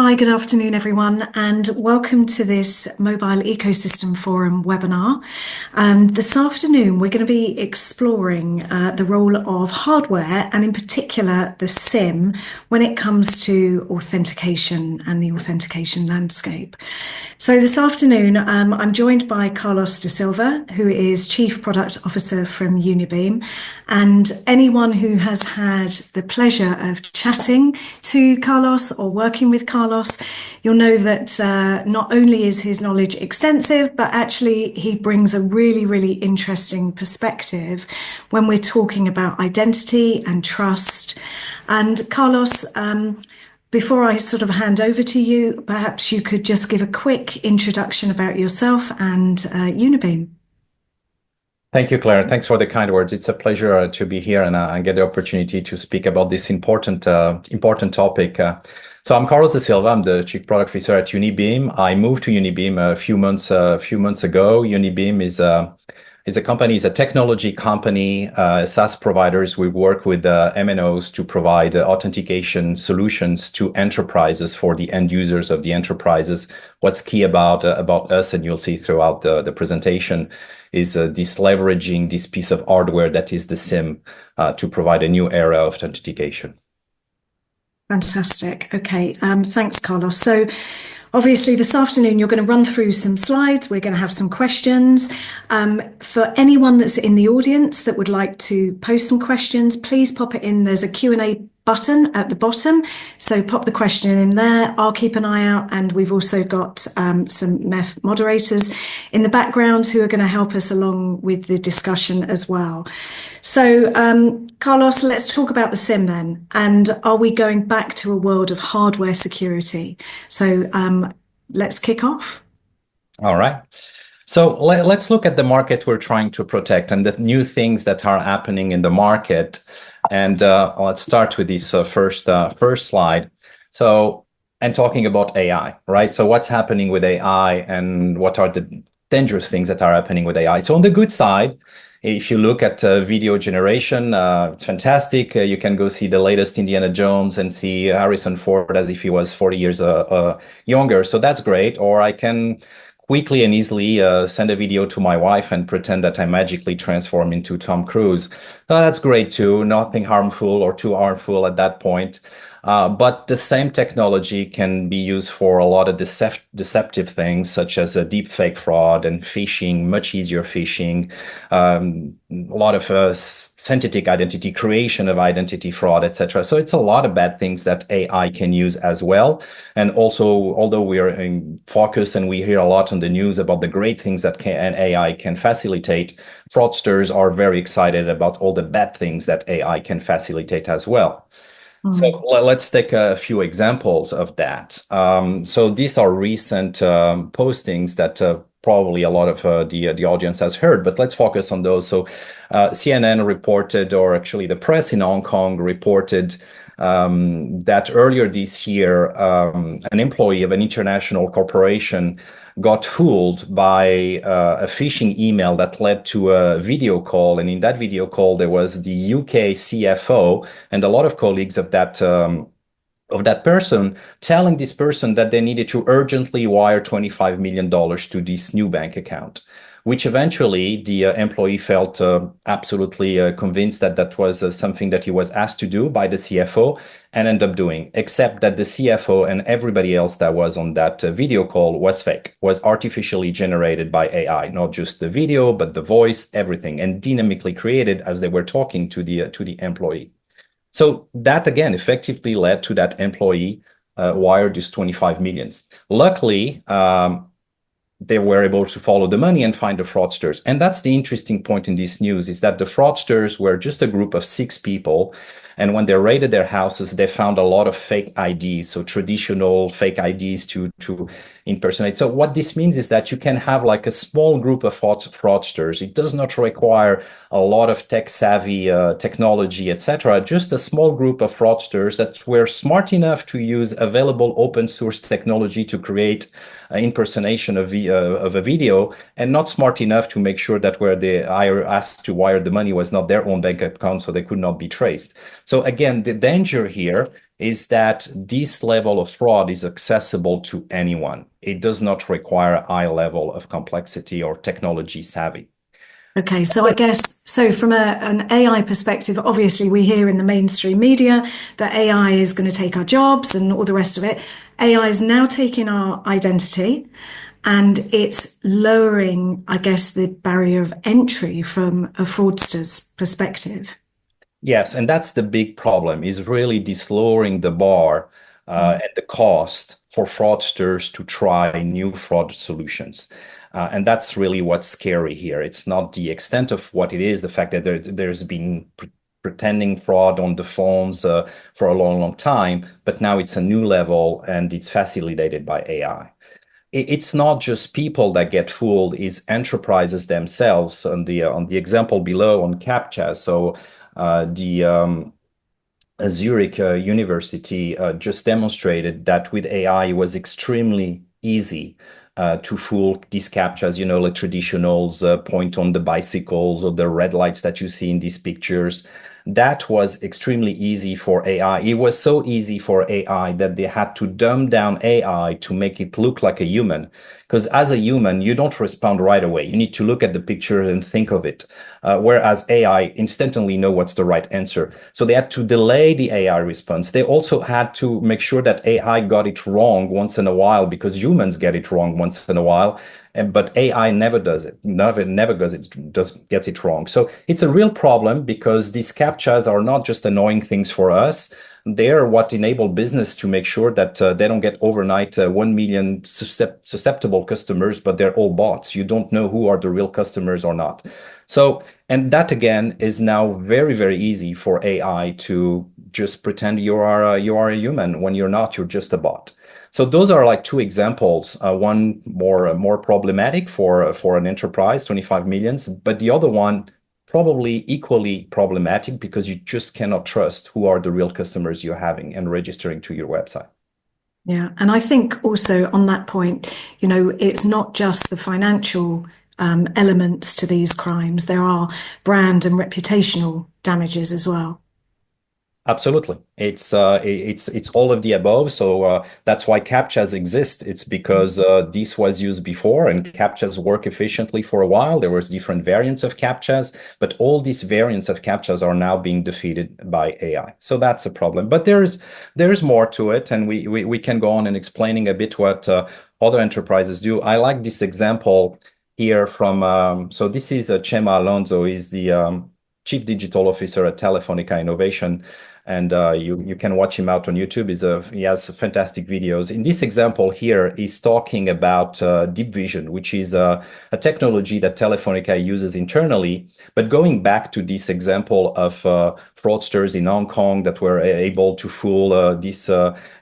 Hi, good afternoon, everyone, and welcome to this Mobile Ecosystem Forum webinar. This afternoon, we're going to be exploring the role of hardware and, in particular, the SIM when it comes to authentication and the authentication landscape. So this afternoon, I'm joined by Carlos da Silva, who is Chief Product Officer from Unibeam. And anyone who has had the pleasure of chatting to Carlos or working with Carlos, you'll know that not only is his knowledge extensive, but actually he brings a really, really interesting perspective when we're talking about identity and trust. And Carlos, before I sort of hand over to you, perhaps you could just give a quick introduction about yourself and Unibeam. Thank you, Claire. Thanks for the kind words. It's a pleasure to be here and get the opportunity to speak about this important topic. So I'm Carlos da Silva. I'm the Chief Product Officer at Unibeam. I moved to Unibeam a few months ago. Unibeam is a company, is a technology company, SaaS providers. We work with MNOs to provide authentication solutions to enterprises for the end users of the enterprises. What's key about us, and you'll see throughout the presentation, is this leveraging this piece of hardware that is the SIM to provide a new era of authentication. Fantastic. Okay, thanks, Carlos. So obviously this afternoon you're going to run through some slides. We're going to have some questions. For anyone that's in the audience that would like to post some questions, please pop it in. There's a Q&A button at the bottom. So pop the question in there. I'll keep an eye out. And we've also got some MEF moderators in the background who are going to help us along with the discussion as well. So, Carlos, let's talk about the SIM then. And are we going back to a world of hardware security? So let's kick off. All right. So let's look at the market we're trying to protect and the new things that are happening in the market. And let's start with this first slide. So, and talking about AI, right? So what's happening with AI and what are the dangerous things that are happening with AI? So on the good side, if you look at video generation, it's fantastic. You can go see the latest Indiana Jones and see Harrison Ford as if he was 40 years younger. So that's great. Or I can quickly and easily send a video to my wife and pretend that I magically transform into Tom Cruise. That's great too. Nothing harmful or too harmful at that point. But the same technology can be used for a lot of deceptive things, such as a deep fake fraud and phishing, much easier phishing, a lot of synthetic identity, creation of identity fraud, etc. So it's a lot of bad things that AI can use as well. And also, although we are in focus and we hear a lot on the news about the great things that AI can facilitate, fraudsters are very excited about all the bad things that AI can facilitate as well. So let's take a few examples of that. So these are recent postings that probably a lot of the audience has heard, but let's focus on those. So CNN reported, or actually the press in Hong Kong reported that earlier this year, an employee of an international corporation got fooled by a phishing email that led to a video call. And in that video call, there was the UK CFO and a lot of colleagues of that person telling this person that they needed to urgently wire $25 million to this new bank account, which eventually the employee felt absolutely convinced that that was something that he was asked to do by the CFO and ended up doing, except that the CFO and everybody else that was on that video call was fake, was artificially generated by AI, not just the video, but the voice, everything, and dynamically created as they were talking to the employee. So that, again, effectively led to that employee wired this 25 millions. Luckily, they were able to follow the money and find the fraudsters. And that's the interesting point in this news, is that the fraudsters were just a group of 6 people. And when they raided their houses, they found a lot of fake IDs, so traditional fake IDs to impersonate. So what this means is that you can have like a small group of fraudsters. It does not require a lot of tech-savvy technology, etc. Just a small group of fraudsters that were smart enough to use available open source technology to create an impersonation of a video, and not smart enough to make sure that where they are asked to wire the money was not their own bank account, so they could not be traced. So again, the danger here is that this level of fraud is accessible to anyone. It does not require a high level of complexity or technology savvy. Okay, so I guess so from an AI perspective, obviously we hear in the mainstream media that AI is going to take our jobs and all the rest of it. AI is now taking our identity and it's lowering, I guess, the barrier of entry from a fraudster's perspective. Yes, and that's the big problem, is really this lowering the bar Mm. and the cost for fraudsters to try new fraud solutions. And that's really what's scary here. It's not the extent of what it is, the fact that there's been pretending fraud on the phones for a long, long time, but now it's a new level and it's facilitated by AI. It's not just people that get fooled, it's enterprises themselves. On the example below on CAPTCHA, so the Zurich University just demonstrated that with AI, it was extremely easy to fool these CAPTCHAs, like traditionals, point on the bicycles or the red lights that you see in these pictures. That was extremely easy for AI. It was so easy for AI that they had to dumb down AI to make it look like a human. Because as a human, you don't respond right away. You need to look at the picture and think of it. Whereas AI instantly know what's the right answer. So they had to delay the AI response. They also had to make sure that AI got it wrong once in a while because humans get it wrong once in a while. But AI never does it. Never gets it wrong. So it's a real problem because these captchas are not just annoying things for us. They're what enable business to make sure that they don't get overnight 1 million susceptible customers, but they're all bots. You don't know who are the real customers or not. So, and that again is now very, very easy for AI to just pretend you are a human when you're not, you're just a bot. So those are like two examples. One more problematic for an enterprise, 25 millions, but the other one probably equally problematic because you just cannot trust who are the real customers you're having and registering to your website. Yeah. And I think also on that point, it's not just the financial elements to these crimes. There are brand and reputational damages as well. Absolutely. It's all of the above. So that's why CAPTCHAs exist. It's because this was used before and CAPTCHAs work efficiently for a while. There was different variants of CAPTCHAs, but all these variants of CAPTCHAs are now being defeated by AI. So that's a problem. But there's more to it, and we can go on and explaining a bit what other enterprises do. I like this example here from so this is Chema Alonso. He's the Chief Digital Officer at Telefonica Innovation. And you can watch him out on YouTube. He has fantastic videos. In this example here, he's talking about deep vision, which is a technology that Telefonica uses internally. But going back to this example of fraudsters in Hong Kong that were able to fool this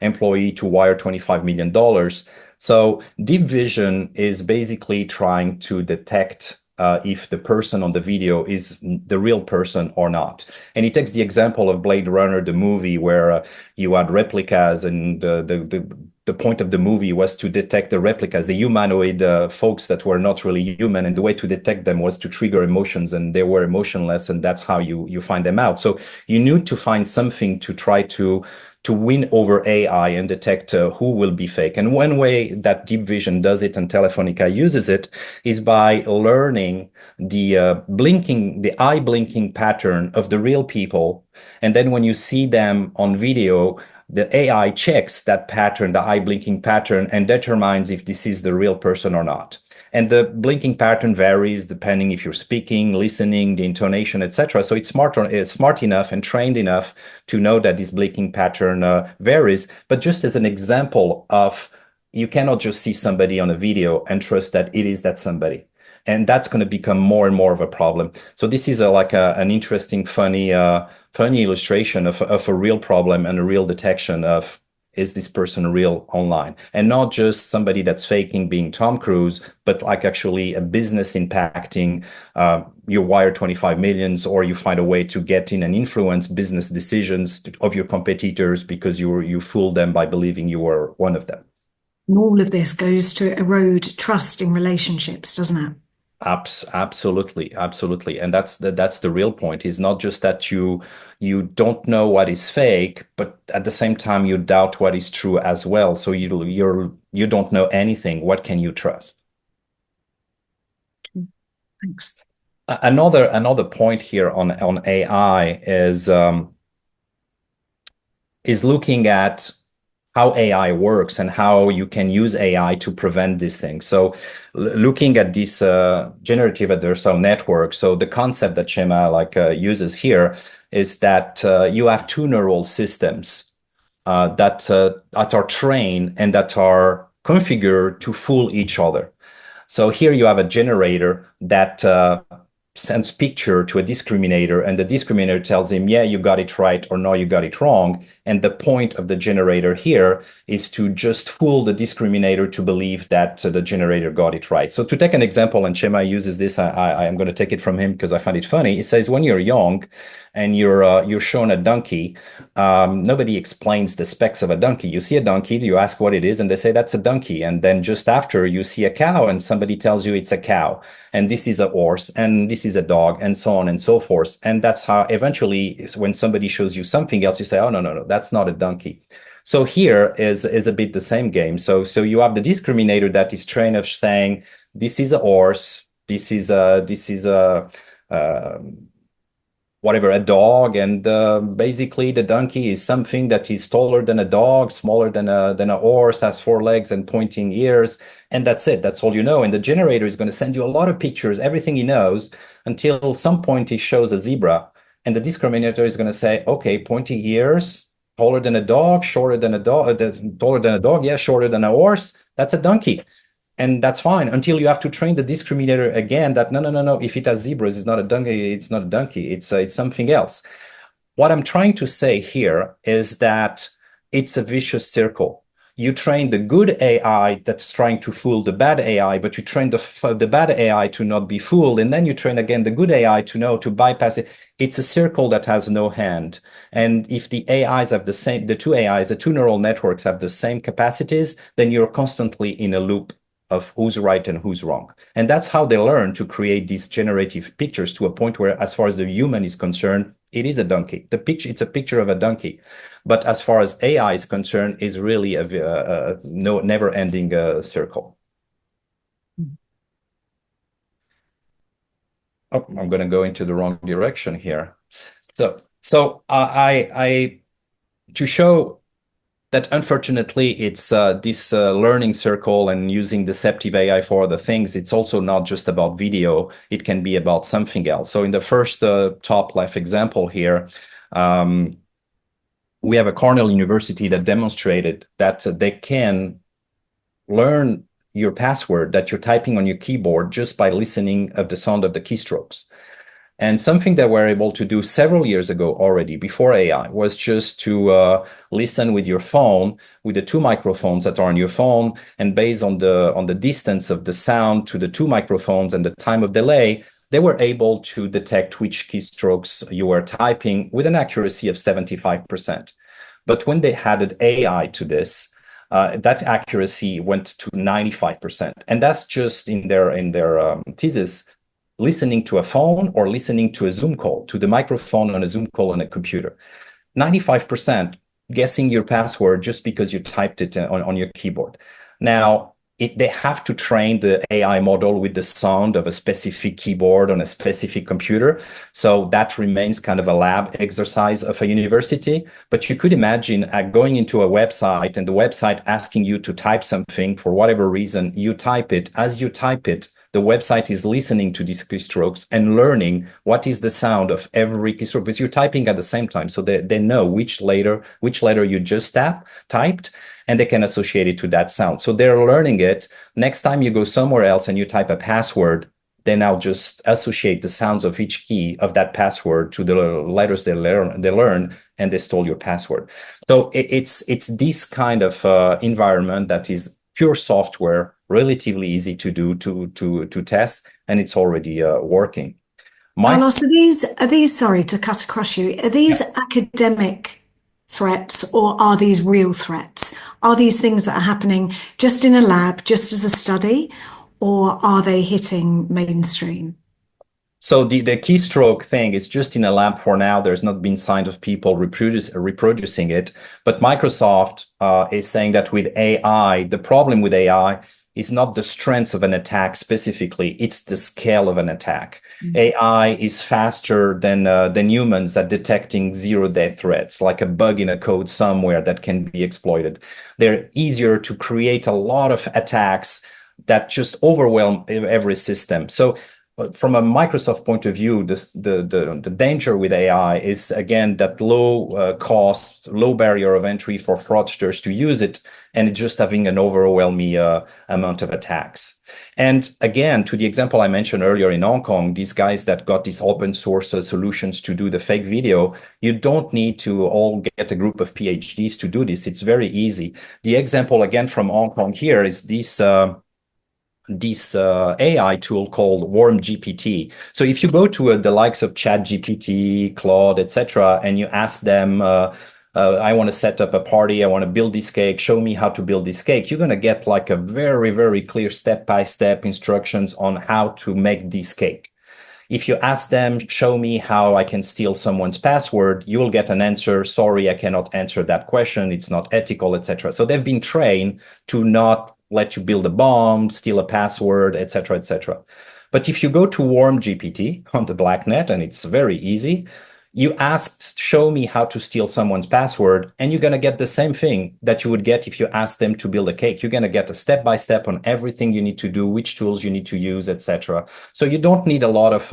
employee to wire $25 million. So deep vision is basically trying to detect if the person on the video is the real person or not. And he takes the example of Blade Runner, the movie, where you had replicas, and the point of the movie was to detect the replicas, the humanoid folks that were not really human. And the way to detect them was to trigger emotions, and they were emotionless, and that's how you find them out. So you need to find something to try to win over AI and detect who will be fake. And one way that deep vision does it and Telefonica uses it is by learning the eye blinking pattern of the real people. And then when you see them on video, the AI checks that pattern, the eye blinking pattern, and determines if this is the real person or not. And the blinking pattern varies depending if you're speaking, listening, the intonation, etc. So it's smart enough and trained enough to know that this blinking pattern varies. But just as an example of, you cannot just see somebody on a video and trust that it is that somebody. And that's going to become more and more of a problem. So this is an interesting, funny illustration of a real problem and a real detection of, is this person real online? And not just somebody that's faking being Tom Cruise, but like actually a business impacting, you wire 25 millions, or you find a way to get in and influence business decisions of your competitors because you fooled them by believing you were one of them. And all of this goes to erode trust in relationships, doesn't it? Absolutely, absolutely, and that's the real point. Is not just that you don't know what is fake, but at the same time you doubt what is true as well. So you don't know anything. What can you trust? Thanks. Another point here on AI is looking at how AI works and how you can use AI to prevent these things. So, looking at this generative adversarial network, so the concept that Shema uses here is that you have two neural systems that are trained and that are configured to fool each other. So here you have a generator that sends picture to a discriminator, and the discriminator tells him, yeah, you got it right, or no, you got it wrong. And the point of the generator here is to just fool the discriminator to believe that the generator got it right. So to take an example, and Shema uses this, I am going to take it from him because I find it funny. He says, when you're young and you're shown a donkey, nobody explains the specs of a donkey. You see a donkey, you ask what it is, and they say that's a donkey. And then just after you see a cow, and somebody tells you it's a cow, and this is a horse, and this is a dog, and so on and so forth. And that's how eventually, when somebody shows you something else, you say, oh, no, no, no, that's not a donkey. So here is a bit the same game. So you have the discriminator that is trained of saying, this is a horse, this is a whatever, a dog, and basically the donkey is something that is taller than a dog, smaller than a horse, has four legs and pointing ears, and that's it. That's all you know. And the generator is going to send you a lot of pictures, everything he knows, until some point he shows a zebra, and the discriminator is going to say, okay, pointy ears, taller than a dog, shorter than a dog, taller than a dog, yeah, shorter than a horse. That's a donkey. And that's fine until you have to train the discriminator again that no, no, no, no. If it has zebras, it's not a donkey. It's not a donkey. It's something else. What I'm trying to say here is that it's a vicious circle. You train the good AI that's trying to fool the bad AI, but you train the bad AI to not be fooled, and then you train again the good AI to know to bypass it. It's a circle that has no end. And if the AIs have the two AIs, the two neural networks have the same capacities, then you're constantly in a loop of who's right and who's wrong. And that's how they learn to create these generative pictures to a point where, as far as the human is concerned, it is a donkey. It's a picture of a donkey. But as far as AI is concerned, is really a no never-ending circle. Oh, I'm going to go into the wrong direction here. So I to show that unfortunately it's this learning circle and using deceptive AI for other things. It's also not just about video. It can be about something else. So in the first top left example here, we have a Cornell University that demonstrated that they can learn your password that you're typing on your keyboard just by listening of the sound of the keystrokes. And something that we're able to do several years ago already, before AI, was just to listen with your phone, with the two microphones that are on your phone, and based on the distance of the sound to the two microphones and the time of delay, they were able to detect which keystrokes you were typing with an accuracy of 75%. But when they added AI to this, that accuracy went to 95%, and that's just in their thesis, listening to a phone or listening to a Zoom call, to the microphone on a Zoom call on a computer. 95% guessing your password just because you typed it on your keyboard. Now, they have to train the AI model with the sound of a specific keyboard on a specific computer. So that remains kind of a lab exercise of a university. But you could imagine going into a website and the website asking you to type something for whatever reason, you type it. As you type it, the website is listening to these keystrokes and learning what is the sound of every keystroke, because you're typing at the same time. So they know which letter you just typed, and they can associate it to that sound. So they're learning it. Next time you go somewhere else and you type a password, they now just associate the sounds of each key of that password to the letters they learn, and they stole your password. So it's this kind of environment that is pure software, relatively easy to do, to test, and it's already working. Carlos, are these, sorry to cut across you, are these academic threats or are these real threats? Are these things that are happening just in a lab, just as a study? or are they hitting mainstream? So the keystroke thing is just in a lab for now. There's not been signs of people reproducing it. But Microsoft is saying that with AI, the problem with AI is not the strength of an attack specifically, it's the scale of an attack. AI is faster than humans at detecting zero-day threats, like a bug in a code somewhere that can be exploited. They're easier to create a lot of attacks that just overwhelm every system. So from a Microsoft point of view, the danger with AI is, again, that low cost, low barrier of entry for fraudsters to use it, and just having an overwhelming amount of attacks. And again, to the example I mentioned earlier in Hong Kong, these guys that got these open source solutions to do the fake video, you don't need to all get a group of PhDs to do this. It's very easy. The example, again, from Hong Kong here is this AI tool called Warm GPT. So if you go to the likes of ChatGPT, Claude, etc., and you ask them, I want to set up a party, I want to build this cake, show me how to build this cake, you're going to get like a very, very clear step-by-step instructions on how to make this cake. If you ask them, show me how I can steal someone's password, you will get an answer, sorry, I cannot answer that question, it's not ethical, etc. So they've been trained to not let you build a bomb, steal a password, etc., etc. But if you go to Warm GPT on the blacknet, and it's very easy, you ask, show me how to steal someone's password, and you're going to get the same thing that you would get if you ask them to build a cake. You're going to get a step-by-step on everything you need to do, which tools you need to use, etc. So you don't need a lot of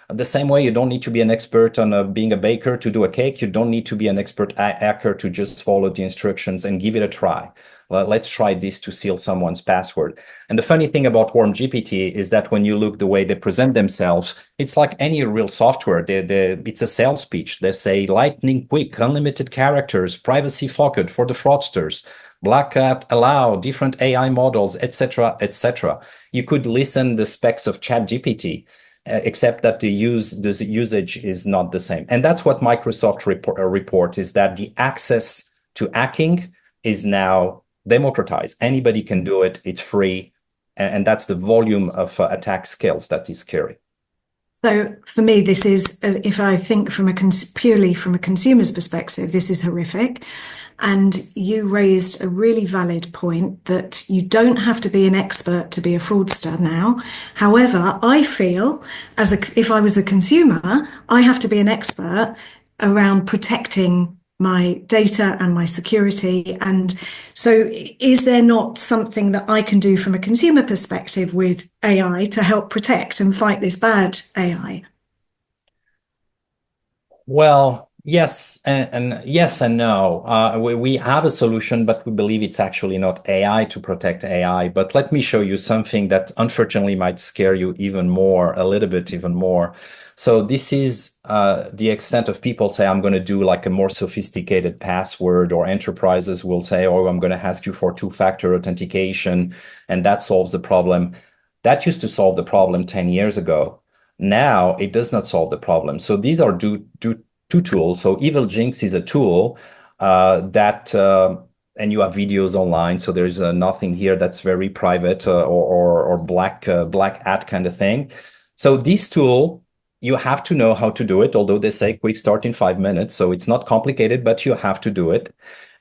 the same way you don't need to be an expert on being a baker to do a cake. You don't need to be an expert hacker to just follow the instructions and give it a try. Well, let's try this to steal someone's password. And the funny thing about Warm GPT is that when you look the way they present themselves, it's like any real software. It's a sales pitch. They say lightning quick, unlimited characters, privacy focused for the fraudsters, black hat allow, different AI models, etc., etc. You could listen the specs of ChatGPT, except that the usage is not the same. And that's what Microsoft report is that the access to hacking is now democratized. Anybody can do it. It's free. And that's the volume of attack scales that is scary. So for me, this is, if I think from purely from a consumer's perspective, this is horrific. And you raised a really valid point that you don't have to be an expert to be a fraudster now. However, I feel if I was a consumer, I have to be an expert around protecting my data and my security. And so is there not something that I can do from a consumer perspective with AI to help protect and fight this bad AI? Well, yes, and yes and no. We have a solution, but we believe it's actually not AI to protect AI. But let me show you something that unfortunately might scare you even more, a little bit even more. So this is the extent of people say, I'm going to do like a more sophisticated password, or enterprises will say, oh, I'm going to ask you for two-factor authentication, and that solves the problem. That used to solve the problem 10 years ago. Now it does not solve the problem. So these are two tools. So Evil Jinx is a tool and you have videos online. So there's nothing here that's very private or black hat kind of thing. So this tool, you have to know how to do it, although they say quick start in 5 minutes. So it's not complicated, but you have to do it.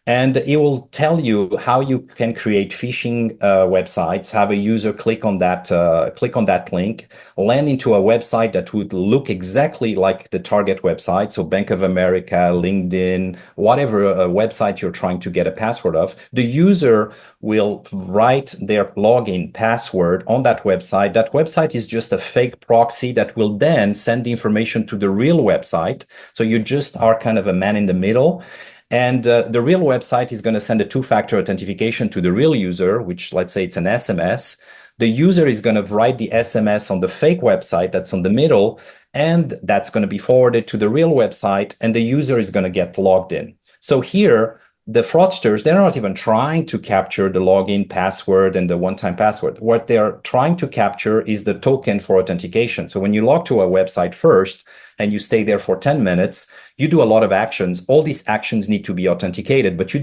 And it will tell you how you can create phishing websites, have a user click on that link, land into a website that would look exactly like the target website. So Bank of America, LinkedIn, whatever website you're trying to get a password of, the user will write their login password on that website. That website is just a fake proxy that will then send the information to the real website. So you just are kind of a man in the middle. And the real website is going to send a two-factor authentication to the real user, which let's say it's an SMS. The user is going to write the SMS on the fake website that's on the middle, and that's going to be forwarded to the real website, and the user is going to get logged in. So here, the fraudsters, they're not even trying to capture the login password and the one-time password. What they're trying to capture is the token for authentication. So when you log to a website first, and you stay there for 10 minutes, you do a lot of actions. All these actions need to be authenticated, but you're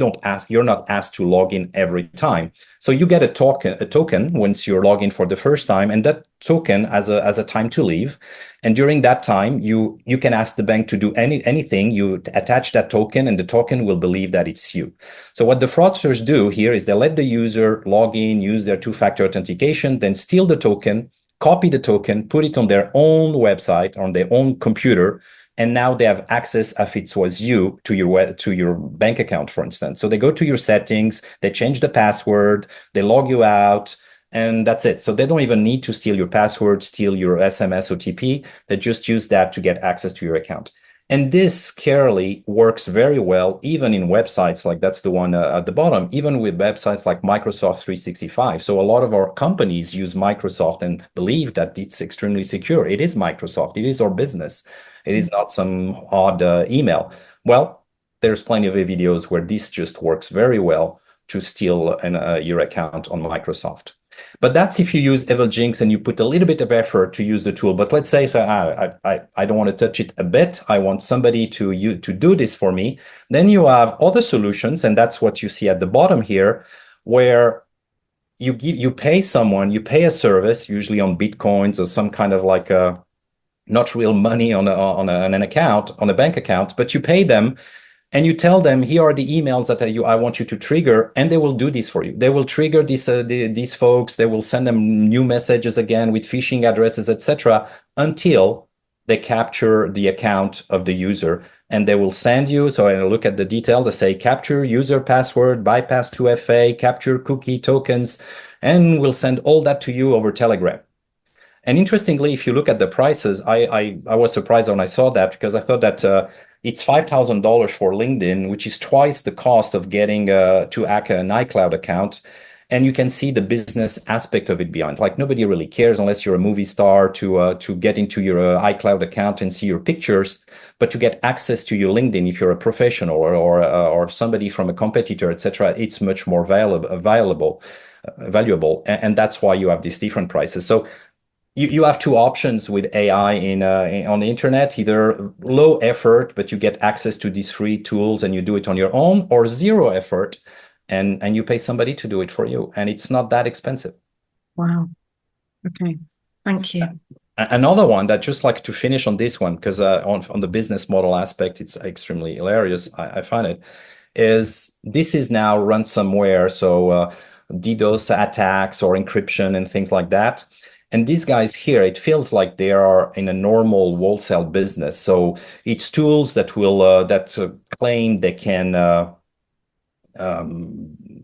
not asked to log in every time. So you get a token once you're logged in for the first time, and that token as a time to leave. And during that time, you can ask the bank to do anything. You attach that token, and the token will believe that it's you. So what the fraudsters do here is they let the user log in, use their two-factor authentication, then steal the token, copy the token, put it on their own website, on their own computer, and now they have access, if it was you, to your bank account, for instance. So they go to your settings, they change the password, they log you out, and that's it. So they don't even need to steal your password, steal your SMS OTP. They just use that to get access to your account. And this scarily works very well, even in websites like that's the one at the bottom, even with websites like Microsoft 365. So a lot of our companies use Microsoft and believe that it's extremely secure. It is Microsoft. It is our business. It is not some odd email. Well, there's plenty of videos where this just works very well to steal your account on Microsoft. But that's if you use EvilJinx and you put a little bit of effort to use the tool. But let's say, so I don't want to touch it a bit. I want somebody to do this for me. Then you have other solutions, and that's what you see at the bottom here, where you pay someone, you pay a service, usually on Bitcoins or some kind of like a not real money on an account, on a bank account, but you pay them. And you tell them, here are the emails that I want you to trigger, and they will do this for you. They will trigger these folks. They will send them new messages again with phishing addresses, etc., until they capture the account of the user. And they will send you, so I look at the details, I say capture user password, bypass 2FA, capture cookie tokens, and we'll send all that to you over Telegram. And interestingly, if you look at the prices, I was surprised when I saw that, because I thought that it's $5,000 for LinkedIn, which is twice the cost of getting to hack an iCloud account. And you can see the business aspect of it behind. Like nobody really cares unless you're a movie star to get into your iCloud account and see your pictures. But to get access to your LinkedIn, if you're a professional or somebody from a competitor, etc., it's much more valuable. And that's why you have these different prices. So you have two options with AI on the internet, either low effort, but you get access to these free tools and you do it on your own, or zero effort and you pay somebody to do it for you. And it's not that expensive. Wow. Okay. Thank you. Another one that just like to finish on this one, because on the business model aspect, it's extremely hilarious. I find it is this is now ransomware. So DDoS attacks or encryption and things like that. And these guys here, it feels like they are in a normal wholesale business. So it's tools that will claim they can.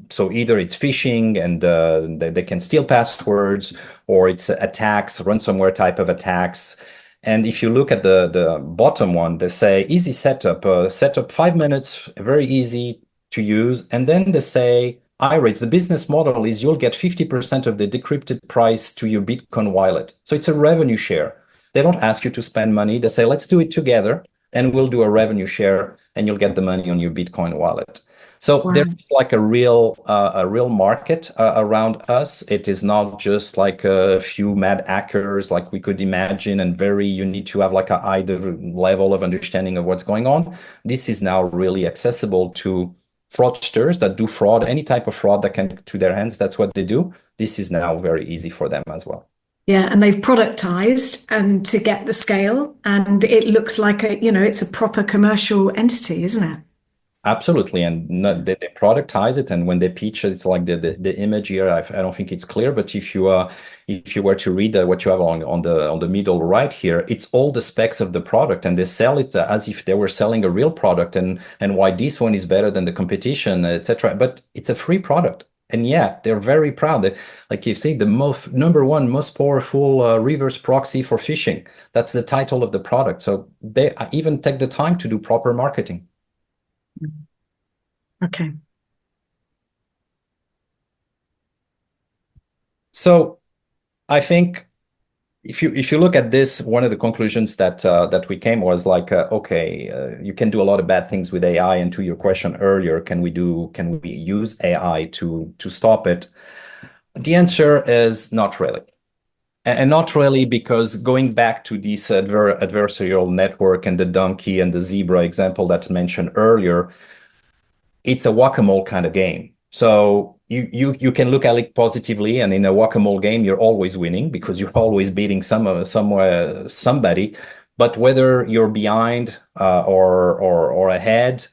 So either it's phishing and they can steal passwords, or it's attacks, ransomware type of attacks. And if you look at the bottom one, they say easy setup, setup 5 minutes, very easy to use, and then they say iRates, the business model is you'll get 50% of the decrypted price to your Bitcoin wallet. So it's a revenue share. They don't ask you to spend money. They say, let's do it together and we'll do a revenue share and you'll get the money on your Bitcoin wallet. So Wow. there's like a real market around us. It is not just like a few mad hackers like we could imagine, and you need to have like a high level of understanding of what's going on. This is now really accessible to fraudsters that do fraud, any type of fraud that can get to their hands. That's what they do. This is now very easy for them as well. Yeah, and they've productized and to get the scale, and it looks like it's a proper commercial entity, isn't it? Absolutely, and they productize it, and when they pitch it, it's like the image here. I don't think it's clear, but if you were to read what you have on the middle right here, it's all the specs of the product, and they sell it as if they were selling a real product, and why this one is better than the competition, etc. But it's a free product, and yeah, they're very proud. Like you see, the number one most powerful reverse proxy for phishing. That's the title of the product. So they even take the time to do proper marketing. Okay. So I think if you look at this, one of the conclusions that we came was like, you can do a lot of bad things with AI. And to your question earlier, can we use AI to stop it? The answer is not really. And not really, because going back to this adversarial network and the donkey and the zebra example that I mentioned earlier, it's a whack-a-mole kind of game. So you can look at it positively, and in a whack-a-mole game, you're always winning because you're always beating somebody. But whether you're behind or ahead,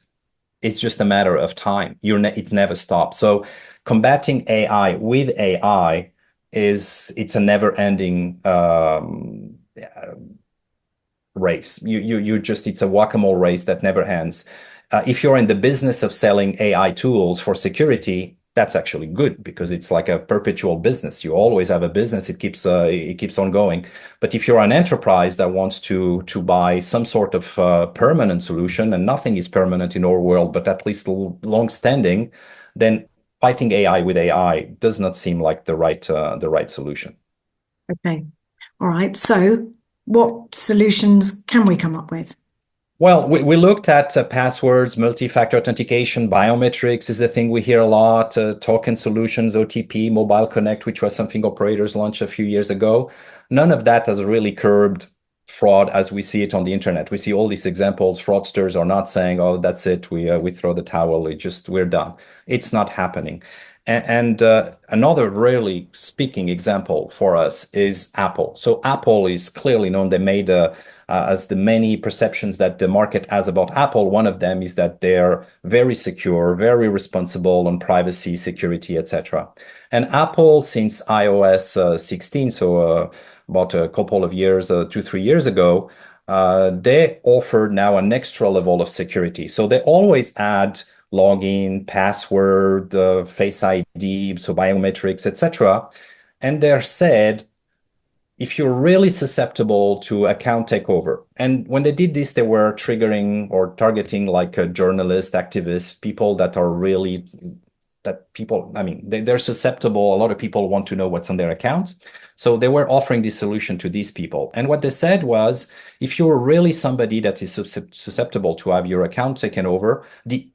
it's just a matter of time. It's never stopped. So combating AI with AI it's a never-ending race. It's a whack-a-mole race that never ends. If you're in the business of selling AI tools for security, that's actually good because it's like a perpetual business. You always have a business. It keeps on going. But if you're an enterprise that wants to buy some sort of permanent solution, and nothing is permanent in our world, but at least long-standing, then fighting AI with AI does not seem like the right solution. Okay. All right. So what solutions can we come up with? Well, we looked at passwords, multi-factor authentication, biometrics is the thing we hear a lot, token solutions, OTP, Mobile Connect, which was something operators launched a few years ago. None of that has really curbed fraud as we see it on the internet. We see all these examples. Fraudsters are not saying, "Oh, that's it. We throw the towel. We're done." It's not happening. And another really speaking example for us is Apple. So Apple is clearly known. They made as the many perceptions that the market has about Apple. One of them is that they're very secure, very responsible on privacy, security, etc. And Apple, since iOS 16, so about a couple of years, 2, 3 years ago, they offered now an extra level of security. So they always add login, password, Face ID, so biometrics, etc. And they're said, if you're really susceptible to account takeover, and when they did this, they were triggering or targeting like journalists, activists, people that are really I mean, they're susceptible. A lot of people want to know what's on their accounts. So they were offering this solution to these people. And what they said was, if you're really somebody that is susceptible to have your account taken over, the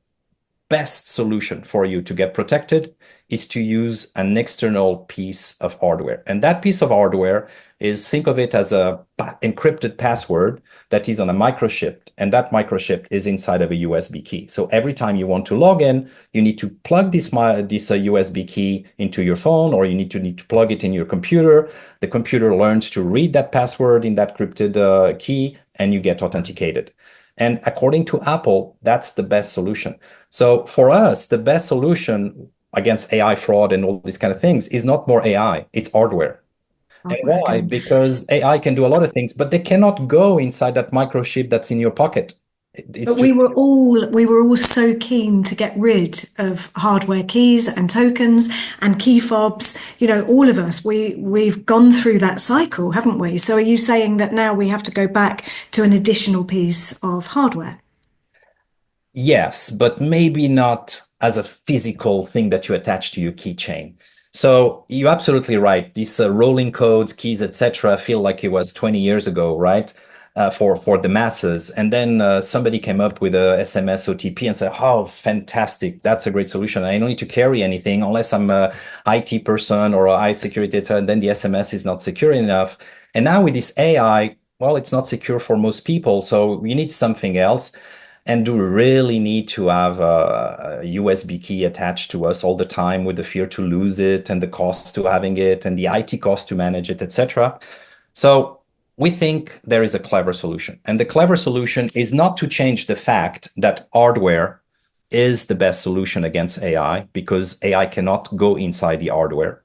best solution for you to get protected is to use an external piece of hardware. And that piece of hardware is, think of it as a encrypted password that is on a microchip, and that microchip is inside of a USB key. So every time you want to log in, you need to plug this USB key into your phone, or you need to plug it in your computer. The computer learns to read that password in that encrypted key, and you get authenticated. And according to Apple, that's the best solution. So for us, the best solution against AI fraud and all these kind of things is not more AI, it's hardware. And why? Because AI can do a lot of things, but they cannot go inside that microchip that's in your pocket. But we were all so keen to get rid of hardware keys and tokens and key fobs. You know, all of us, we've gone through that cycle, haven't we? So are you saying that now we have to go back to an additional piece of hardware? Yes, but maybe not as a physical thing that you attach to your keychain. So you're absolutely right. These rolling codes, keys, etc., feel like it was 20 years ago, right? For the masses. And then somebody came up with a SMS OTP and said, "Oh, fantastic! That's a great solution. I don't need to carry anything unless I'm a IT person or a high security, etc." And then the SMS is not secure enough. And now with this AI, well, it's not secure for most people. So we need something else. And do we really need to have a USB key attached to us all the time with the fear to lose it and the cost to having it and the IT cost to manage it, etc.? So we think there is a clever solution. And the clever solution is not to change the fact that hardware is the best solution against AI because AI cannot go inside the hardware.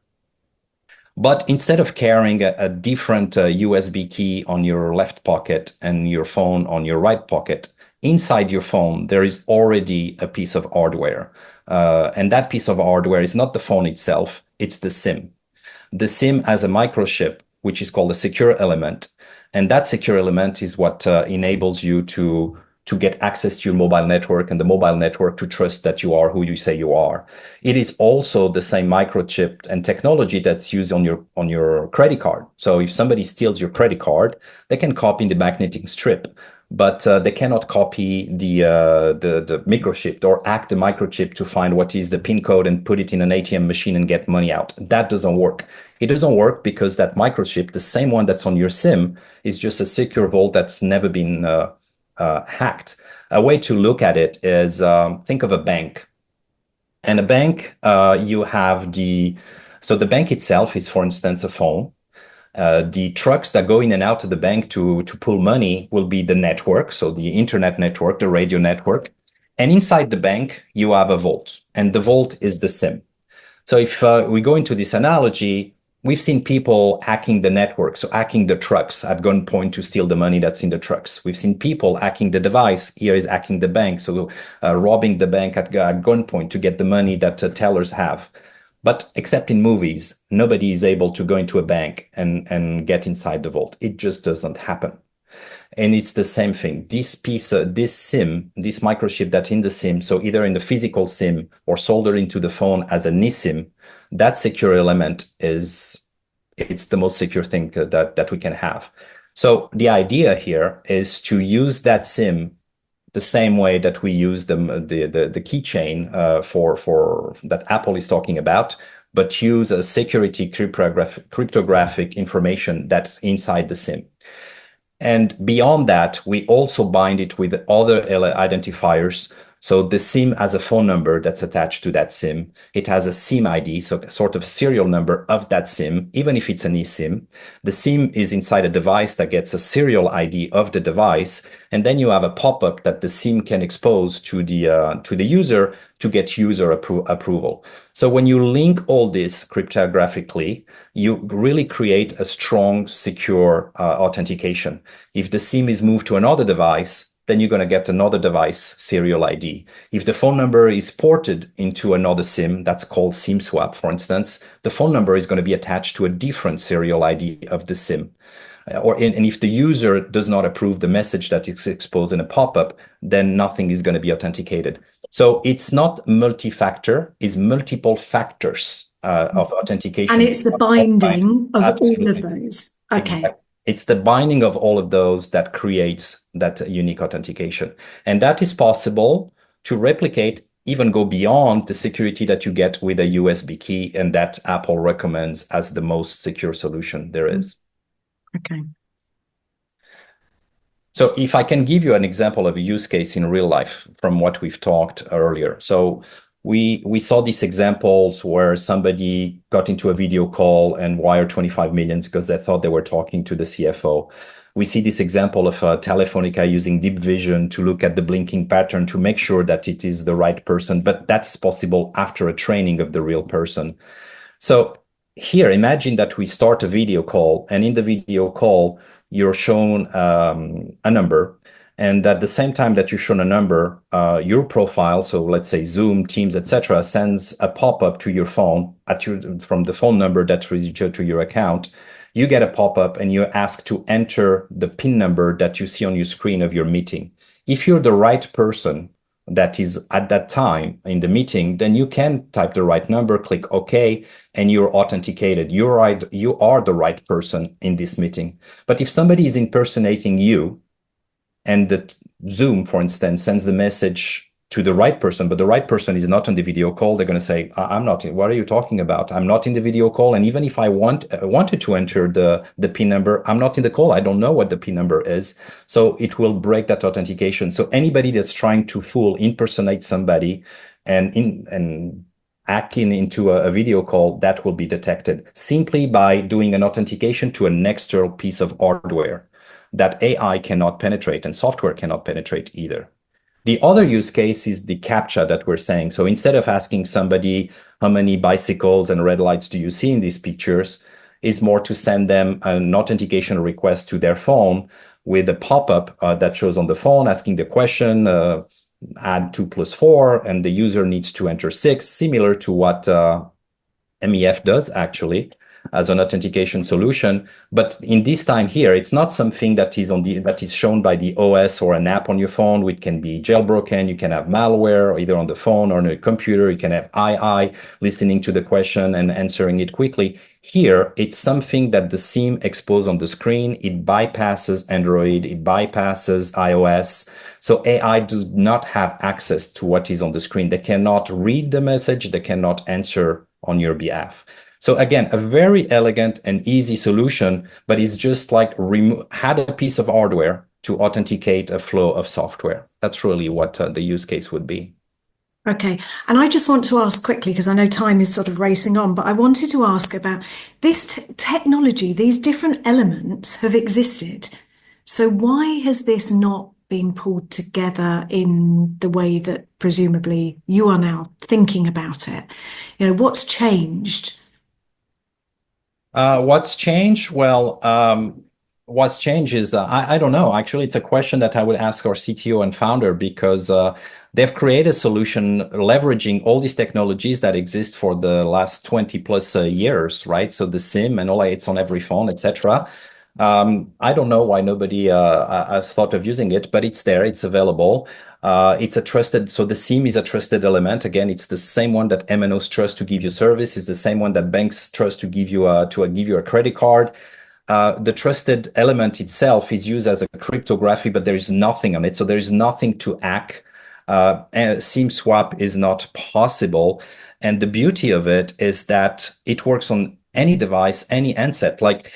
But instead of carrying a different USB key on your left pocket and your phone on your right pocket, inside your phone, there is already a piece of hardware. And that piece of hardware is not the phone itself, it's the SIM. The SIM has a microchip, which is called a secure element. And that secure element is what enables you to get access to your mobile network and the mobile network to trust that you are who you say you are. It is also the same microchip and technology that's used on your credit card. So if somebody steals your credit card, they can copy the magnetic strip. but they cannot copy the microchip or hack the microchip to find what is the PIN code and put it in an ATM machine and get money out. That doesn't work. It doesn't work because that microchip, the same one that's on your SIM, is just a secure vault that's never been hacked. A way to look at it is think of a bank. And a bank, you have so the bank itself is, for instance, a phone. The trucks that go in and out of the bank to pull money will be the network, so the internet network, the radio network. And inside the bank, you have a vault, and the vault is the SIM. So if we go into this analogy, we've seen people hacking the network, so hacking the trucks at gunpoint to steal the money that's in the trucks. We've seen people hacking the device. Here is hacking the bank, so robbing the bank at gunpoint to get the money that tellers have. But except in movies, nobody is able to go into a bank and get inside the vault. It just doesn't happen. And it's the same thing. This piece, this SIM, this microchip that's in the SIM, so either in the physical SIM or soldered into the phone as an eSIM, that secure element it's the most secure thing that we can have. So the idea here is to use that SIM the same way that we use the keychain for that Apple is talking about, but use a security cryptographic information that's inside the SIM. And beyond that, we also bind it with other identifiers. So the SIM has a phone number that's attached to that SIM. It has a SIM ID, so sort of serial number of that SIM, even if it's an eSIM. The SIM is inside a device that gets a serial ID of the device. And then you have a pop-up that the SIM can expose to the user to get user approval. So when you link all this cryptographically, you really create a strong, secure authentication. If the SIM is moved to another device, then you're going to get another device serial ID. If the phone number is ported into another SIM, that's called SIM swap, for instance, the phone number is going to be attached to a different serial ID of the SIM. And if the user does not approve the message that is exposed in a pop-up, then nothing is going to be authenticated. So it's not multi-factor, it's multiple factors of authentication. And it's the binding of Absolutely. all of those. Okay. Exactly. It's the binding of all of those that creates that unique authentication. And that is possible to replicate, even go beyond the security that you get with a USB key, and that Apple recommends as the most secure solution there is. Okay. So if I can give you an example of a use case in real life from what we've talked earlier. So we saw these examples where somebody got into a video call and wired 25 million because they thought they were talking to the CFO. We see this example of Telefonica using deep vision to look at the blinking pattern to make sure that it is the right person, but that is possible after a training of the real person. So here, imagine that we start a video call, and in the video call, you're shown a number. And at the same time that you're shown a number, your profile, so let's say Zoom, Teams, etc., sends a pop-up to your phone from the phone number that's registered to your account. You get a pop-up and you're asked to enter the PIN number that you see on your screen of your meeting. If you're the right person that is at that time in the meeting, then you can type the right number, click OK, and you're authenticated. You are the right person in this meeting. But if somebody is impersonating you, and the Zoom, for instance, sends the message to the right person, but the right person is not on the video call, they're going to say, I'm not, what are you talking about? I'm not in the video call. And even if I wanted to enter the PIN number, I'm not in the call. I don't know what the PIN number is. So it will break that authentication. So anybody that's trying to impersonate somebody and hacking into a video call, that will be detected simply by doing an authentication to an external piece of hardware that AI cannot penetrate and software cannot penetrate either. The other use case is the CAPTCHA that we're saying. So instead of asking somebody how many bicycles and red lights do you see in these pictures, is more to send them an authentication request to their phone with a pop-up that shows on the phone asking the question, add 2 + 4, and the user needs to enter 6, similar to what MEF does actually. as an authentication solution. But in this time here, it's not something that is shown by the OS or an app on your phone, which can be jailbroken. You can have malware either on the phone or on a computer. You can have II listening to the question and answering it quickly. Here, it's something that the SIM exposes on the screen. It bypasses Android, it bypasses iOS. So AI does not have access to what is on the screen. They cannot read the message, they cannot answer on your behalf. So again, a very elegant and easy solution, but it's just like had a piece of hardware to authenticate a flow of software. That's really what the use case would be. Okay. And I just want to ask quickly, because I know time is sort of racing on, but I wanted to ask about this technology, these different elements have existed. So why has this not been pulled together in the way that presumably you are now thinking about it? What's changed? What's changed? Well, what's changed is I don't know. Actually, it's a question that I would ask our CTO and founder because they've created a solution leveraging all these technologies that exist for the last 20 plus years, right? So the SIM and all it's on every phone, etc. I don't know why nobody has thought of using it, but it's there, it's available. It's a trusted, so the SIM is a trusted element. Again, it's the same one that MNOs trust to give you service. It's the same one that banks trust to give you a credit card. The trusted element itself is used as a cryptography, but there is nothing on it. So there is nothing to hack. And SIM swap is not possible. And the beauty of it is that it works on any device, any handset. Like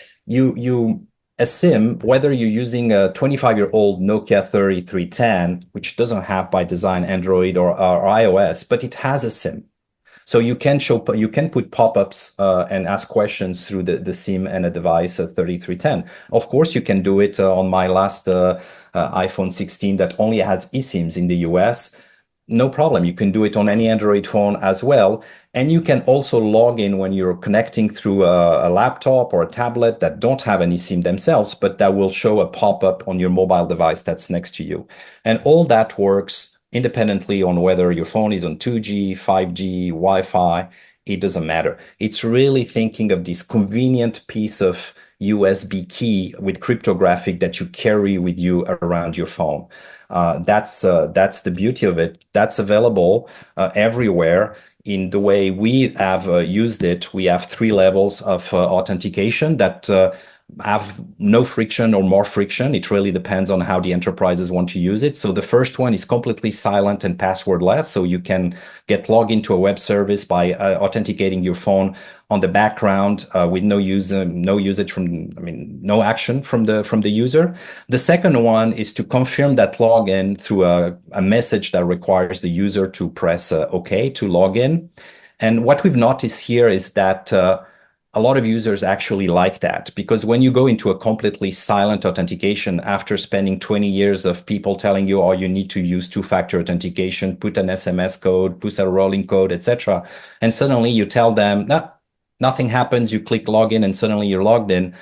a SIM, whether you're using a 25-year-old Nokia 3310, which doesn't have by design Android or iOS, but it has a SIM. So you can put pop-ups and ask questions through the SIM and a device at 3310. Of course, you can do it on my last iPhone 16 that only has eSIMs in the US. No problem. You can do it on any Android phone as well. And you can also log in when you're connecting through a laptop or a tablet that don't have any SIM themselves, but that will show a pop-up on your mobile device that's next to you. And all that works independently on whether your phone is on 2G, 5G, Wi-Fi. It doesn't matter. It's really thinking of this convenient piece of USB key with cryptographic that you carry with you around your phone. That's the beauty of it. That's available everywhere. In the way we have used it, we have 3 levels of authentication that have no friction or more friction. It really depends on how the enterprises want to use it. So the first one is completely silent and passwordless. So you can get logged into a web service by authenticating your phone on the background with no usage from, no action from the user. The second one is to confirm that login through a message that requires the user to press OK to log in. And what we've noticed here is that a lot of users actually like that, because when you go into a completely silent authentication after spending 20 years of people telling you, oh, you need to use two-factor authentication, put an SMS code, put a rolling code, etc., and suddenly you tell them, no, nothing happens, you click login and suddenly you're logged in.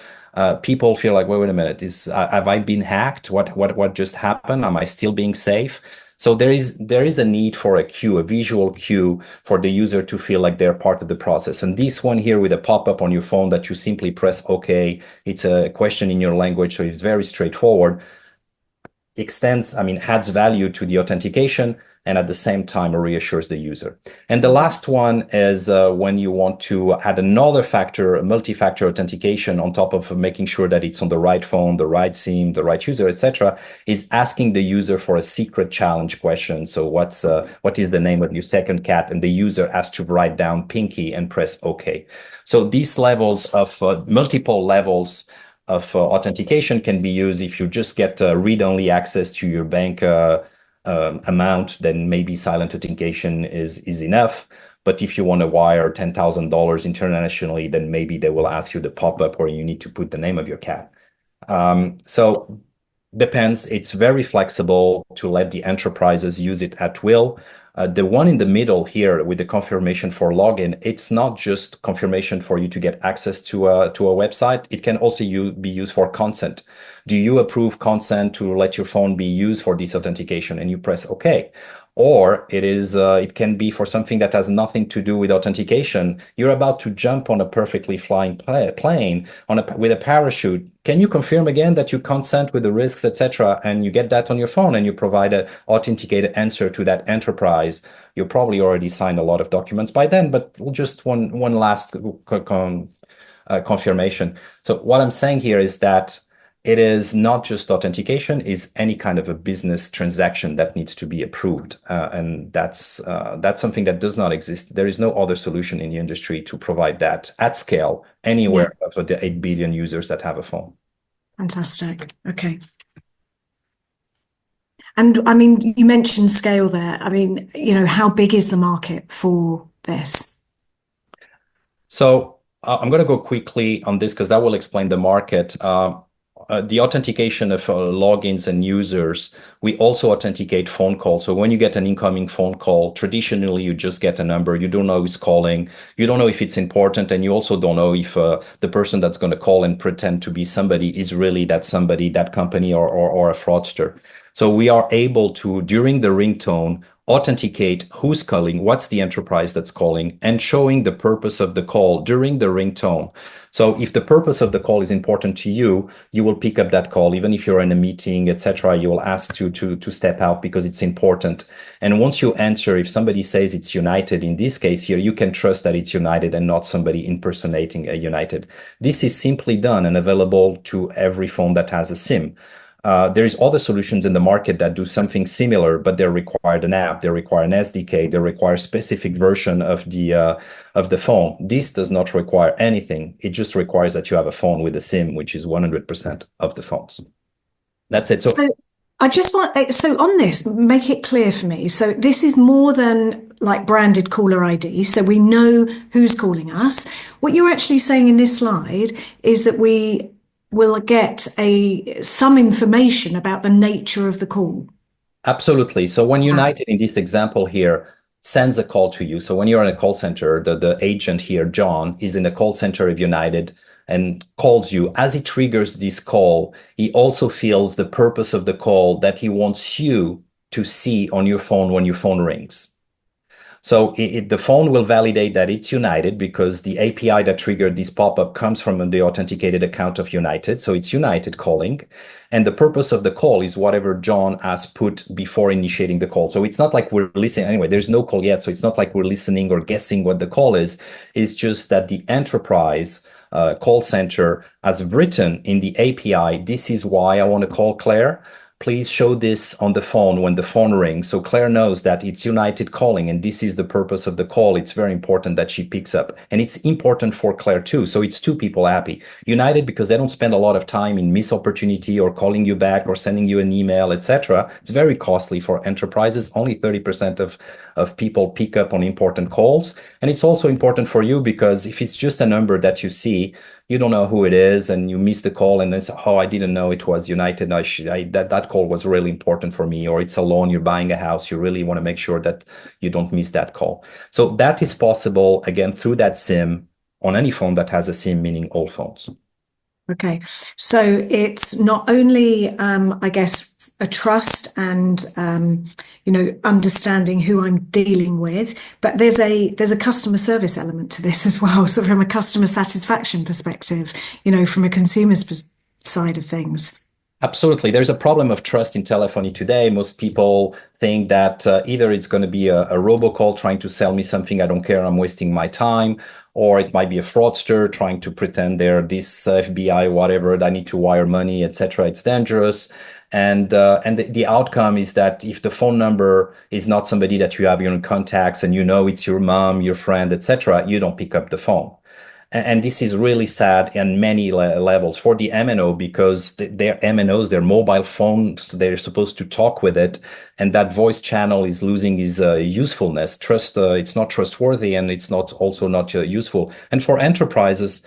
People feel like, wait a minute, have I been hacked? What just happened? Am I still being safe? So there is a need for a cue, a visual cue for the user to feel like they're part of the process. And this one here with a pop-up on your phone that you simply press OK, it's a question in your language, so it's very straightforward, adds value to the authentication and at the same time reassures the user. And the last one is when you want to add another factor, a multi-factor authentication on top of making sure that it's on the right phone, the right SIM, the right user, etc., is asking the user for a secret challenge question. So what is the name of your second cat? And the user has to write down Pinky and press OK. So these levels of multiple levels of authentication can be used if you just get read-only access to your bank amount, then maybe silent authentication is enough. But if you want to wire $10,000 internationally, then maybe they will ask you the pop-up where you need to put the name of your cat. So depends. It's very flexible to let the enterprises use it at will. The one in the middle here with the confirmation for login, it's not just confirmation for you to get access to a website. It can also be used for consent. Do you approve consent to let your phone be used for this authentication? And you press OK. Or it can be for something that has nothing to do with authentication. You're about to jump on a perfectly flying plane with a parachute. Can you confirm again that you consent with the risks, etc.? And you get that on your phone and you provide an authenticated answer to that enterprise. You probably already signed a lot of documents by then, but just one last confirmation. So what I'm saying here is that it is not just authentication, is any kind of a business transaction that needs to be approved. And that's something that does not exist. There is no other solution in the industry to provide that at scale anywhere of the 8 billion users that have a phone. Fantastic. Okay. And I mean, you mentioned scale there. I mean, how big is the market for this? So I'm going to go quickly on this because that will explain the market. The authentication of logins and users, we also authenticate phone calls. So when you get an incoming phone call, traditionally you just get a number. You don't know who's calling. You don't know if it's important. And you also don't know if the person that's going to call and pretend to be somebody is really that somebody, that company or a fraudster. So we are able to, during the ringtone, authenticate who's calling, what's the enterprise that's calling, and showing the purpose of the call during the ringtone. So if the purpose of the call is important to you, you will pick up that call. Even if you're in a meeting, etc., you will ask to step out because it's important. And once you answer, if somebody says it's United, in this case here, you can trust that it's United and not somebody impersonating a United. This is simply done and available to every phone that has a SIM. There's other solutions in the market that do something similar, but they require an app, they require an SDK, they require a specific version of the phone. This does not require anything. It just requires that you have a phone with a SIM, which is 100% of the phones. That's it. So I just so on this, make it clear for me. So this is more than like branded caller ID. So we know who's calling us. What you're actually saying in this slide is that we will get some information about the nature of the call. Absolutely. So when United, in this example here, sends a call to you. So when you're in a call center, the agent here, John, is in a call center of United and calls you. As he triggers this call, he also feels the purpose of the call that he wants you to see on your phone when your phone rings. So the phone will validate that it's United because the API that triggered this pop-up comes from the authenticated account of United. So it's United calling. And the purpose of the call is whatever John has put before initiating the call. So it's not like we're listening. Anyway, there's no call yet. So it's not like we're listening or guessing what the call is. It's just that the enterprise call center has written in the API, this is why I want to call Claire. Please show this on the phone when the phone rings. So Claire knows that it's United calling and this is the purpose of the call. It's very important that she picks up. And it's important for Claire too. So it's two people happy. United because they don't spend a lot of time in miss opportunity or calling you back or sending you an email, etc. It's very costly for enterprises. Only 30% of people pick up on important calls. And it's also important for you because if it's just a number that you see, you don't know who it is and you miss the call and then say, oh, I didn't know it was United. That call was really important for me. Or it's a loan, you're buying a house. You really want to make sure that you don't miss that call. So that is possible, again, through that SIM on any phone that has a SIM, meaning all phones. Okay. So it's not only, I guess, a trust and, understanding who I'm dealing with, but there's a customer service element to this as well. So from a customer satisfaction perspective, from a consumer's side of things. Absolutely. There's a problem of trust in telephony today. Most people think that either it's going to be a robocall trying to sell me something, I don't care, I'm wasting my time, or it might be a fraudster trying to pretend they're this FBI, whatever, I need to wire money, etc. It's dangerous. And the outcome is that if the phone number is not somebody that you have in contacts and it's your mom, your friend, etc., you don't pick up the phone. And this is really sad on many levels for the MNO because they're MNOs, they're mobile phones, they're supposed to talk with it. And that voice channel is losing its usefulness. It's not trustworthy and it's not useful. And for enterprises,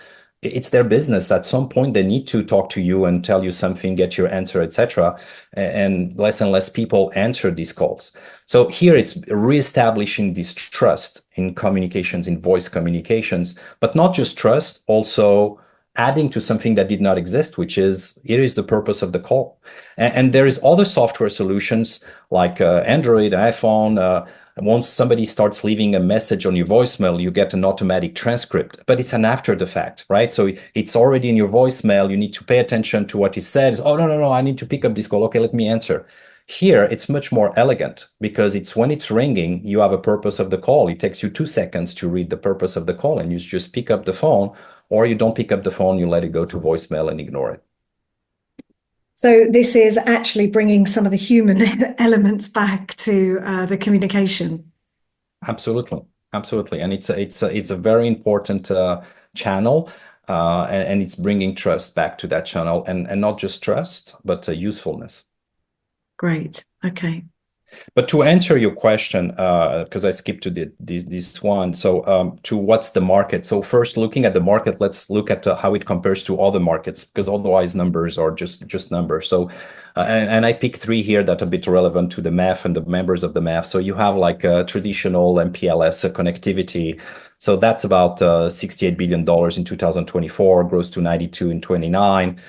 it's their business. At some point, they need to talk to you and tell you something, get your answer, etc. And less people answer these calls. So here it's reestablishing this trust in communications, in voice communications, but not just trust, also adding to something that did not exist, which is here is the purpose of the call. And there is other software solutions like Android, iPhone. Once somebody starts leaving a message on your voicemail, you get an automatic transcript, but it's an after the fact, right? So it's already in your voicemail. You need to pay attention to what he says. Oh, no, I need to pick up this call. Okay, let me answer. Here, it's much more elegant because it's when it's ringing, you have a purpose of the call. It takes you 2 seconds to read the purpose of the call, and you just pick up the phone, or you don't pick up the phone, you let it go to voicemail and ignore it. So this is actually bringing some of the human elements back to the communication. Absolutely, absolutely, and it's a very important channel, and it's bringing trust back to that channel, and not just trust, but usefulness. Great. Okay. But to answer your question, because I skipped to this one, so to what's the market? So first, looking at the market, let's look at how it compares to other markets, because otherwise numbers are just numbers. So, and I pick three here that are a bit relevant to the MAF and the members of the MAF. So you have like traditional MPLS connectivity. So that's about $68 billion in 2024, grows to 92 in 29.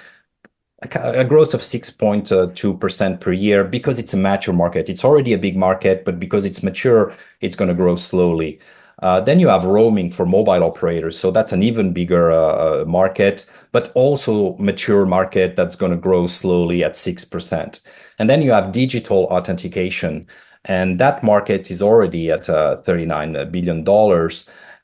A growth of 6.2% per year because it's a mature market. It's already a big market, but because it's mature, it's going to grow slowly. Then you have roaming for mobile operators. So that's an even bigger market, but also mature market that's going to grow slowly at 6%. And then you have digital authentication. And that market is already at $39 billion.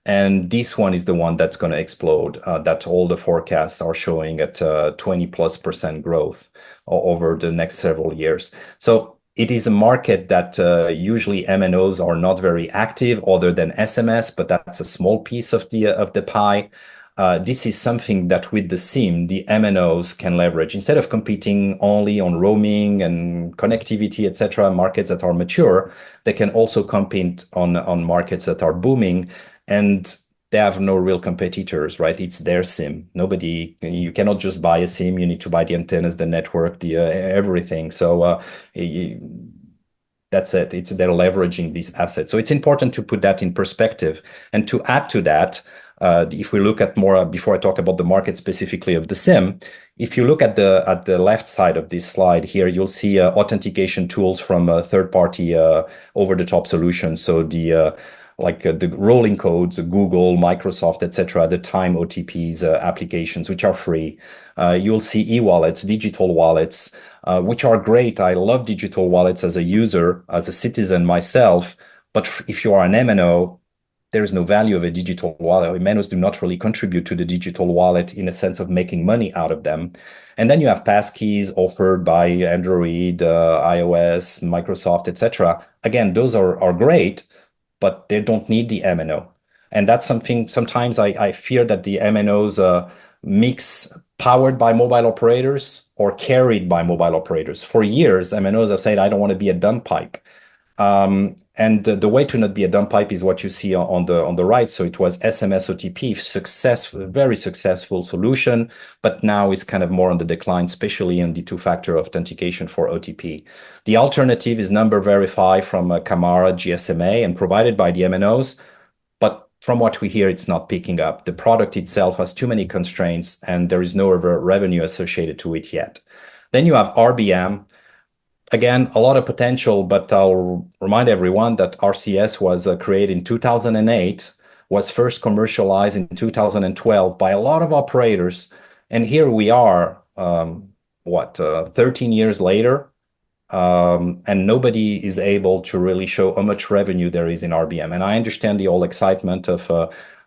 And this one is the one that's going to explode, that all the forecasts are showing at 20+% growth over the next several years. So it is a market that usually MNOs are not very active other than SMS, but that's a small piece of the pie. This is something that with the SIM, the MNOs can leverage. Instead of competing only on roaming and connectivity, etc., markets that are mature, they can also compete on markets that are booming. And they have no real competitors, right? It's their SIM. You cannot just buy a SIM. You need to buy the antennas, the network, the everything. So that's it. They're leveraging these assets. So it's important to put that in perspective. And to add to that, if we look at more before I talk about the market specifically of the SIM, if you look at the left side of this slide here, you'll see authentication tools from third-party over-the-top solutions. So the rolling codes, Google, Microsoft, etc., the time OTPs applications, which are free. You'll see e-wallets, digital wallets, which are great. I love digital wallets as a user, as a citizen myself. But if you are an MNO, there is no value of a digital wallet. MNOs do not really contribute to the digital wallet in a sense of making money out of them. And then you have passkeys offered by Android, iOS, Microsoft, etc. Again, those are great, but they don't need the MNO. And that's something sometimes I fear that the MNOs mix powered by mobile operators or carried by mobile operators. For years, MNOs have said, I don't want to be a dump pipe. And the way to not be a dump pipe is what you see on the right. So it was SMS OTP, very successful solution, but now is kind of more on the decline, especially in the two-factor authentication for OTP. The alternative is number verify from Camara GSMA and provided by the MNOs. But from what we hear, it's not picking up. The product itself has too many constraints and there is no revenue associated to it yet. Then you have RBM. Again, a lot of potential, but I'll remind everyone that RCS was created in 2008, was first commercialized in 2012 by a lot of operators. And here we are, 13 years later, and nobody is able to really show how much revenue there is in RBM. And I understand the whole excitement of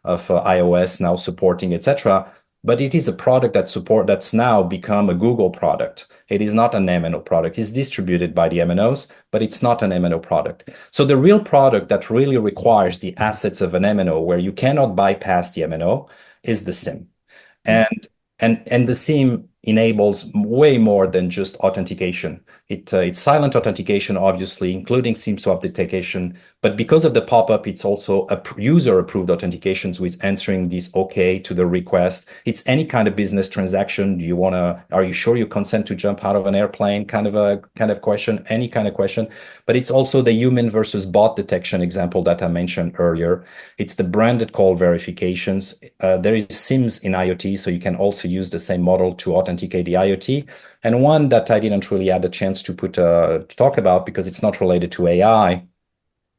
iOS now supporting, etc. But it is a product that's now become a Google product. It is not an MNO product. It's distributed by the MNOs, but it's not an MNO product. So the real product that really requires the assets of an MNO, where you cannot bypass the MNO, is the SIM. And the SIM enables way more than just authentication. It's silent authentication, obviously, including SIM swap detection. But because of the pop-up, it's also a user-approved authentications with answering this OK to the request. It's any kind of business transaction. Are you sure you consent to jump out of an airplane? Kind of question, any kind of question. But it's also the human versus bot detection example that I mentioned earlier. It's the branded call verifications. There is SIMs in IoT, so you can also use the same model to authenticate the IoT. And one that I didn't really had a chance to talk about because it's not related to AI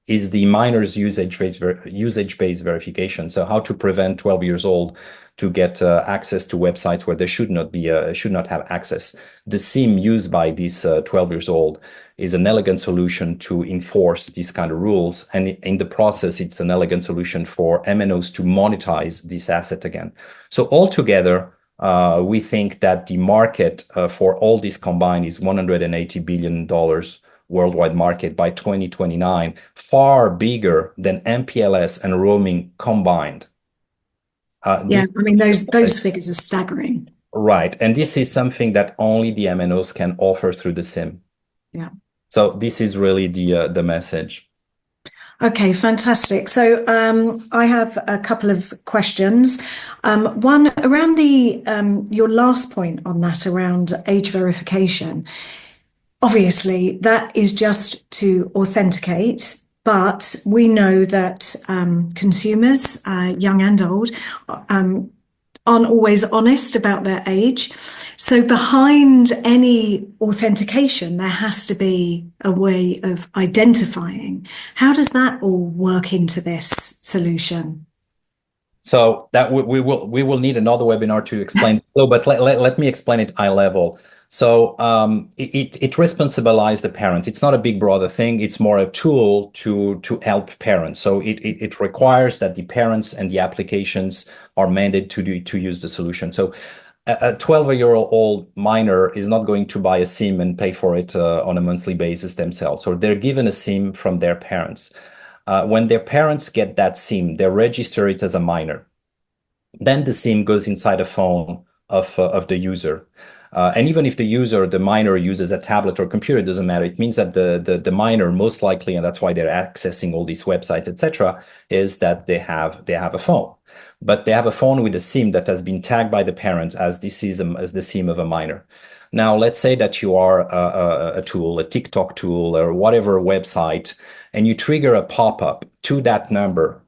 is the minors usage-based verification. So how to prevent 12 years old to get access to websites where they should not have access. The SIM used by these 12 years old is an elegant solution to enforce these kind of rules. And in the process, it's an elegant solution for MNOs to monetize this asset again. So altogether, we think that the market for all this combined is $180 billion worldwide market by 2029, far bigger than MPLS and roaming combined. Yeah, I mean, those figures are staggering. Right. And this is something that only the MNOs can offer through the SIM. Yeah. So this is really the message. Okay, fantastic. So I have a couple of questions. One around your last point on that around age verification. Obviously, that is just to authenticate, but we know that consumers, young and old, aren't always honest about their age. So behind any authentication, there has to be a way of identifying. How does that all work into this solution? So that we will need another webinar to explain. But let me explain it high level. So it responsibilizes the parent. It's not a big brother thing. It's more a tool to help parents. So it requires that the parents and the applications are mandated to use the solution. So a 12-year-old minor is not going to buy a SIM and pay for it on a monthly basis themselves. So they're given a SIM from their parents. When their parents get that SIM, they register it as a minor. Then the SIM goes inside a phone of the user. And even if the minor uses a tablet or computer, it doesn't matter. It means that the minor most likely, and that's why they're accessing all these websites, etc., is that they have a phone. But they have a phone with a SIM that has been tagged by the parents as the SIM of a minor. Now, let's say that you are a tool, a TikTok tool, or whatever website, and you trigger a pop-up to that number,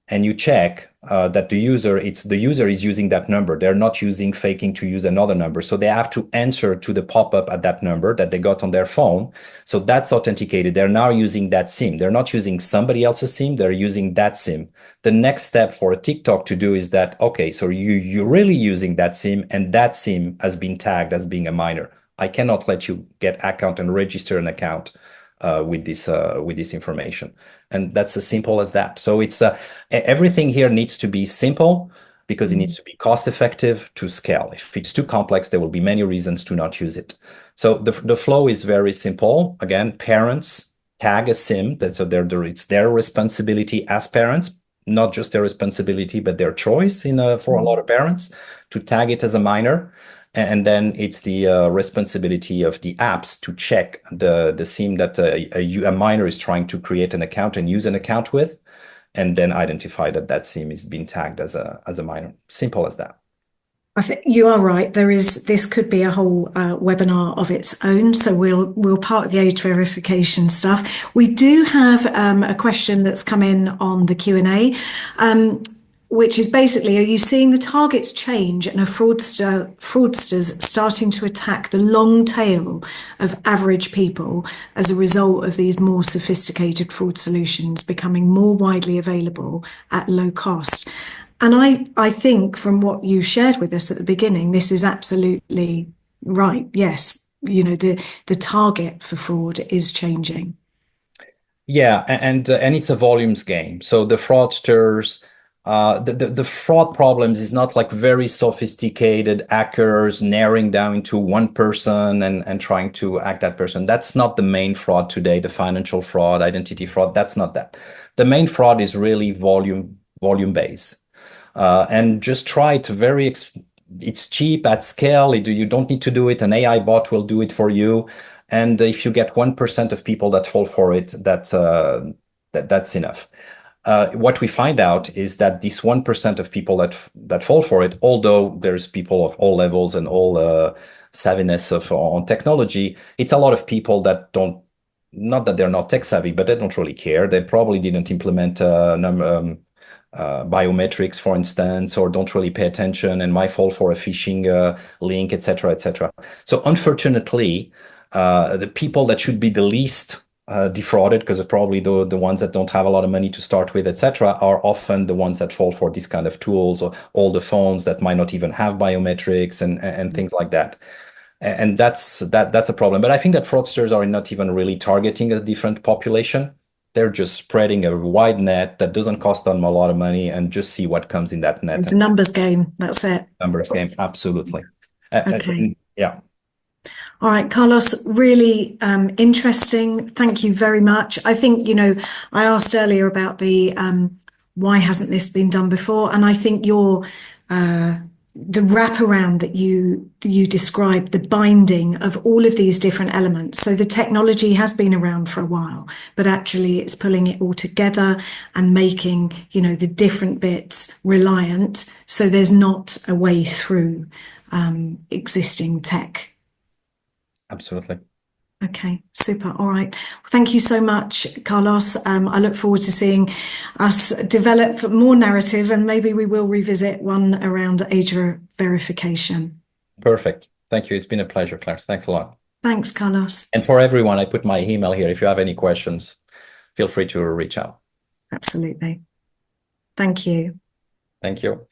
and you check that the user is using that number. They're not faking to use another number. So they have to answer to the pop-up at that number that they got on their phone. So that's authenticated. They're now using that SIM. They're not using somebody else's SIM. They're using that SIM. The next step for a TikTok to do is that, okay, so you're really using that SIM, and that SIM has been tagged as being a minor. I cannot let you get account and register an account with this information. And that's as simple as that. So it's everything here needs to be simple because it needs to be cost effective to scale. If it's too complex, there will be many reasons to not use it. So the flow is very simple. Again, parents tag a SIM. It's their responsibility as parents, not just their responsibility, but their choice for a lot of parents to tag it as a minor. And then it's the responsibility of the apps to check the SIM that a minor is trying to create an account and use an account with, and then identify that SIM is being tagged as a minor. Simple as that. I think you are right. This could be a whole webinar of its own. So we'll park the age verification stuff. We do have a question that's come in on the Q&A. Which is basically, are you seeing the targets change and are fraudsters starting to attack the long tail of average people as a result of these more sophisticated fraud solutions becoming more widely available at low cost? And I think from what you shared with us at the beginning, this is absolutely right. Yes, the target for fraud is changing. Yeah, and it's a volumes game. So the fraudsters. The fraud problems is not like very sophisticated hackers narrowing down into one person and trying to hack that person. That's not the main fraud today, the financial fraud, identity fraud. That's not that. The main fraud is really volume based. And just try it it's cheap at scale. You don't need to do it. An AI bot will do it for you. And if you get 1% of people that fall for it, that's enough. What we find out is that this 1% of people that fall for it, although there's people of all levels and all savviness on technology, it's a lot of people that don't, not that they're not tech savvy, but they don't really care. They probably didn't implement biometrics, for instance, or don't really pay attention and might fall for a phishing link, etc., etc. So unfortunately, the people that should be the least defrauded, because probably the ones that don't have a lot of money to start with, etc., are often the ones that fall for these kind of tools, or all the phones that might not even have biometrics and things like that. And that's a problem. But I think that fraudsters are not even really targeting a different population. They're just spreading a wide net that doesn't cost them a lot of money and just see what comes in that net. It's a numbers game. That's it. Numbers game, absolutely. Okay. Yeah. All right, Carlos, really interesting. Thank you very much. I think, I asked earlier about the why hasn't this been done before? And I think the wraparound that you described, the binding of all of these different elements. So the technology has been around for a while, but actually it's pulling it all together and making, the different bits reliant. So there's not a way through existing tech. Absolutely. Okay, super. All right. Thank you so much, Carlos. I look forward to seeing us develop more narrative, and maybe we will revisit one around age verification. Perfect. Thank you. It's been a pleasure, Claire. Thanks a lot. Thanks, Carlos. And for everyone, I put my email here. If you have any questions, feel free to reach out. Absolutely. Thank you. Thank you.